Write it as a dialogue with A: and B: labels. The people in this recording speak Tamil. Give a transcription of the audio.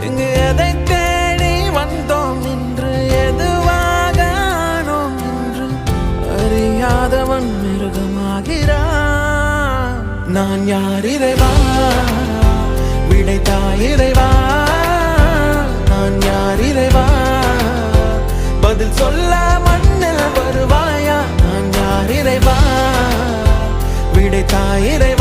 A: இங்கு எதை தேடி வந்தோம் என்று எதுவாக ஆனோம் என்று அறியாதவன் மிருகமாகிறான். நான் யார் இறைவா, விடைத்தாய் இறைவா. நான் யார் இறைவா, பதில் சொல்ல மண்ணில் வருவாயா. நான் யார் இறைவா, விடைத்தாய் இறைவா.